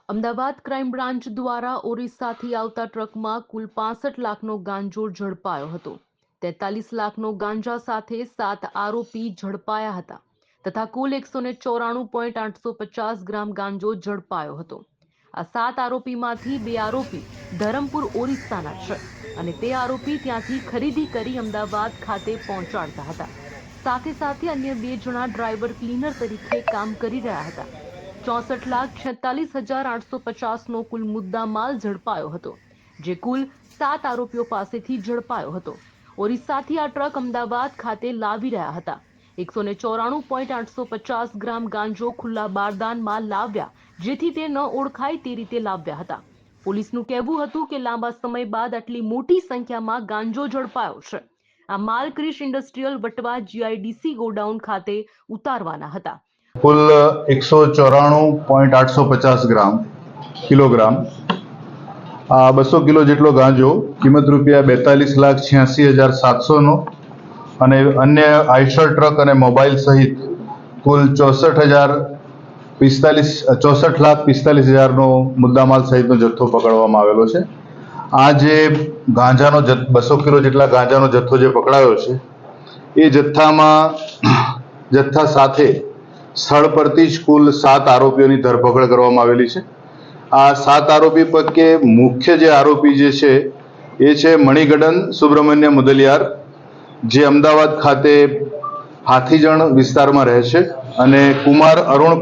Ahmedabad crime branch દ્વારા ઓરિસ્સાથી આવતા ટ્રકમાં કુલ 65 લાખનો ગાંજો ઝડપાયો હતો। 43 લાખનો ગાંજા સાથે 7 આરોપી ઝડપાયા હતા તથા કુલ 194.850 ગ્રામ ગાંજો ઝડપાયો હતો। આ 7 આરોપીમાંથી 2 આરોપી ધરમપુર ઓરિસ્સાના છે અને તે આરોપી ત્યાંથી ખરીદી કરી અમદાવાદ ખાતે પહોંચાડતા હતા। સાથે અન્ય 2 જણા ડ્રાઈવર ક્લીનર તરીકે કામ કરી રહ્યા હતા। 64,46,850 નો કુલ મુદ્દા માલ ઝડપાયો હતો, જે કુલ 7 આરોપીઓ પાસેથી ઝડપાયો હતો। ઓરિસ્સાથી આ ટ્રક અમદાવાદ ખાતે લાવી રહ્યા હતા। 194.850 ગ્રામ ગાંજો ખુલ્લા બારદાનમાં લાવ્યા, જેથી તે ન ઓળખાય તે રીતે લાવ્યા હતા। પોલીસનું કહેવું હતું કે લાંબા સમય બાદ આટલી મોટી સંખ્યામાં ગાંજો ઝડપાયો છે। આ માલ Krish industrial Vatva GIDC godown ખાતે ઉતારવાના હતા। कुल 194.850 કિલોગ્રામ 200 કિલો જેટલો ગાંજો, કિંમત ₹42,86,700 નો અને અન્ય આઈશર ટ્રક અને મોબાઈલ સહિત કુલ 64,45,000 નો મુદ્દામાલ સહિતનો જથ્થો પકડવામાં આવેલો છે। આ જે ગાંજાનો 200 કિલો જેટલા ગાંજાનો જથ્થો જે પકડાયો છે એ જથ્થા સાથે સ્થળ પરથી જ કુલ 7 આરોપીઓની ધરપકડ કરવામાં આવેલી છે। આ 7 આરોપી પૈકી મુખ્ય જે આરોપી જે છે એ છે મણિગડન સુબ્રમણ્ય મુદલિયાર, જે અમદાવાદ ખાતે હાથીજણ વિસ્તારમાં રહે છે, અને કુમાર અરુણ